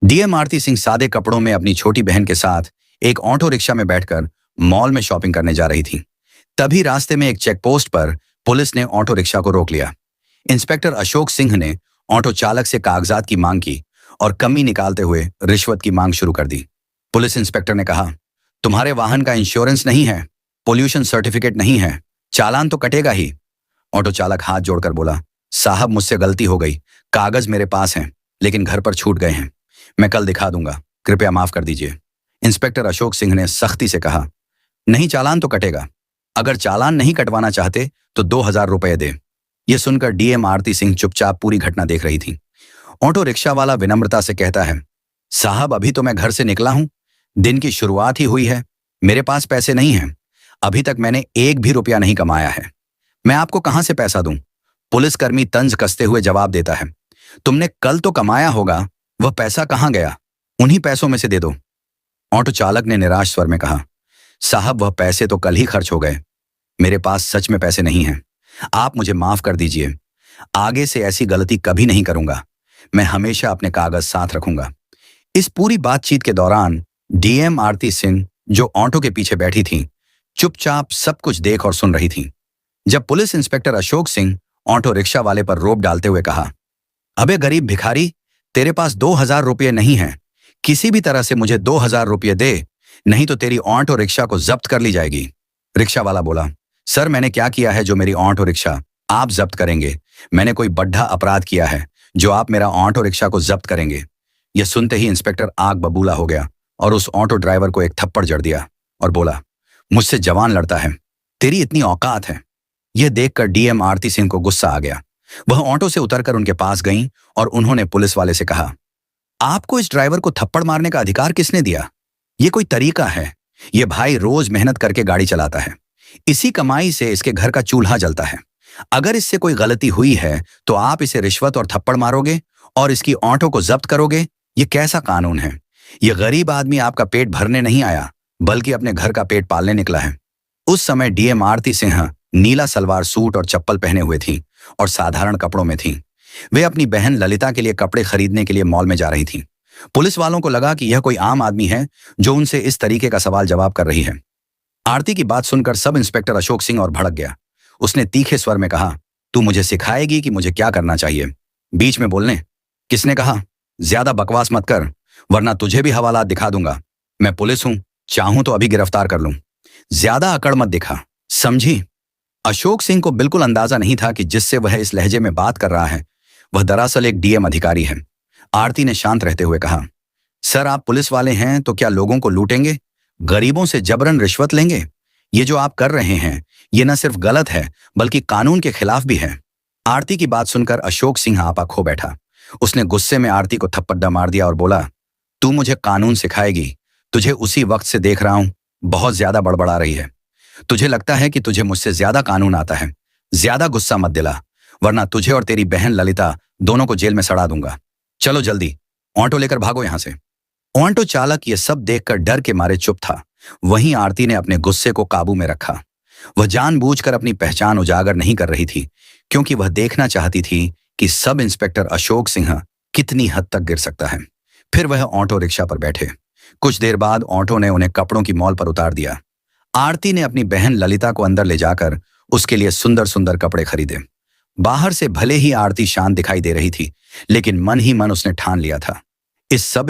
DM आरती सिंह सादे कपड़ों में अपनी छोटी बहन के साथ एक ऑटो रिक्शा में बैठकर मॉल में शॉपिंग करने जा रही थी। तभी रास्ते में एक चेक पोस्ट पर पुलिस ने ऑटो रिक्शा को रोक लिया। इंस्पेक्टर अशोक सिंह ने ऑटो चालक से कागजात की मांग की और कमी निकालते हुए रिश्वत की मांग शुरू कर दी। पुलिस इंस्पेक्टर ने कहा, तुम्हारे वाहन का इंश्योरेंस नहीं है, पोल्यूशन सर्टिफिकेट नहीं है, चालान तो कटेगा ही। ऑटो चालक हाथ जोड़कर बोला, साहब मुझसे गलती हो गई, कागज मेरे पास हैं लेकिन घर पर छूट गए हैं, मैं कल दिखा दूंगा, कृपया माफ कर दीजिए। इंस्पेक्टर अशोक सिंह ने सख्ती से कहा, नहीं चालान तो कटेगा, अगर चालान नहीं कटवाना चाहते तो 2000 रुपए दे। यह सुनकर डीएम आरती सिंह चुपचाप पूरी घटना देख रही थी। ऑटो रिक्शा वाला विनम्रता से कहता है, साहब अभी तो मैं घर से निकला हूं, दिन की शुरुआत ही हुई है, मेरे पास पैसे नहीं हैं, अभी तक मैंने एक भी रुपया नहीं कमाया है, मैं आपको कहां से पैसा दूं। पुलिसकर्मी तंज कसते हुए जवाब देता है, तुमने कल तो कमाया होगा, वह पैसा कहां गया, उन्हीं पैसों में से दे दो। ऑटो चालक ने निराश स्वर में कहा, साहब वह पैसे तो कल ही खर्च हो गए, मेरे पास सच में पैसे नहीं हैं, आप मुझे माफ कर दीजिए, आगे से ऐसी गलती कभी नहीं करूंगा, मैं हमेशा अपने कागज साथ रखूंगा। इस पूरी बातचीत के दौरान डीएम आरती सिंह, जो ऑटो के पीछे बैठी थी, चुपचाप सब कुछ देख और सुन रही थी। जब police inspector Ashok Singh auto rickshaw वाले पर रोब डालते हुए कहा, अबे गरीब भिखारी, तेरे पास 2000 रुपये नहीं हैं, किसी भी तरह से मुझे 2000 रुपये दे, नहीं तो तेरी ऑटो रिक्शा को जब्त कर ली जाएगी। रिक्शा वाला बोला, सर मैंने क्या किया है जो मेरी ऑटो रिक्शा आप जब्त करेंगे, मैंने कोई बड्ढा अपराध किया है जो आप मेरा ऑटो रिक्शा को जब्त करेंगे। यह सुनते ही इंस्पेक्टर आग बबूला हो गया और उस ऑटो ड्राइवर को एक थप्पड़ जड़ दिया और बोला, मुझसे जवान लड़ता है, तेरी इतनी औकात है। यह देखकर डीएम आरती सिंह को गुस्सा आ गया। वह ऑटो से उतरकर उनके पास गईं और उन्होंने पुलिस वाले से कहा, आपको इस ड्राइवर को थप्पड़ मारने का अधिकार किसने दिया? यह कोई तरीका है? यह भाई रोज मेहनत करके गाड़ी चलाता है, इसी कमाई से इसके घर का चूल्हा जलता है, अगर इससे कोई गलती हुई है तो आप इसे रिश्वत और थप्पड़ मारोगे और इसकी ऑटो को जब्त करोगे? यह कैसा कानून है? यह गरीब आदमी आपका पेट भरने नहीं आया बल्कि अपने घर का पेट पालने निकला है। उस समय डीएम आरती सिंह नीला सलवार सूट और चप्पल पहने हुए थी और साधारण कपड़ों में थी। वे अपनी बहन ललिता के लिए कपड़े खरीदने के लिए मॉल में जा रही थी। पुलिस वालों को लगा कि यह कोई आम आदमी है जो उनसे इस तरीके का सवाल जवाब कर रही है। आरती की बात सुनकर सब इंस्पेक्टर अशोक सिंह और भड़क गया। उसने तीखे स्वर में कहा, तू मुझे सिखाएगी कि मुझे क्या करना चाहिए? बीच में बोलने किसने कहा? ज्यादा बकवास मत कर वरना तुझे भी हवालात दिखा दूंगा। मैं पुलिस हूं, चाहूं तो अभी गिरफ्तार कर लूं। ज्यादा अकड़ मत दिखा, समझी? अशोक सिंह को बिल्कुल अंदाजा नहीं था कि जिससे वह इस लहजे में बात कर रहा है वह दरअसल एक डीएम अधिकारी है। आरती ने शांत रहते हुए कहा, सर आप पुलिस वाले हैं तो क्या लोगों को लूटेंगे, गरीबों से जबरन रिश्वत लेंगे? ये जो आप कर रहे हैं ये न सिर्फ गलत है बल्कि कानून के खिलाफ भी है। आरती की बात सुनकर अशोक सिंह आपा खो बैठा। उसने गुस्से में आरती को थप्पड़ मार दिया और बोला, तू मुझे कानून सिखाएगी? तुझे उसी वक्त से देख रहा हूं, बहुत ज्यादा बड़बड़ा रही है। तुझे लगता है कि तुझे मुझसे ज्यादा कानून आता है। ज्यादा गुस्सा मत दिला वरना तुझे और तेरी बहन ललिता दोनों को जेल में सड़ा दूंगा। चलो जल्दी ऑटो लेकर भागो यहां से। ऑटो चालक ये सब देखकर डर के मारे चुप था। वहीं आरती ने अपने गुस्से को काबू में रखा। वह जानबूझकर अपनी पहचान उजागर नहीं कर रही थी क्योंकि वह देखना चाहती थी कि सब इंस्पेक्टर अशोक सिंह कितनी हद तक गिर सकता है। फिर वह ऑटो रिक्शा पर बैठे। कुछ देर बाद ऑटो ने उन्हें कपड़ों की मॉल पर उतार दिया। आरती ने अपनी बहन ललिता को अंदर ले जाकर उसके लिए सुंदर सुंदर कपड़े खरीदे। बाहर से भले ही आरती शांत दिखाई दे रही थी लेकिन मन ही मन उसने ठान लिया था, इस सब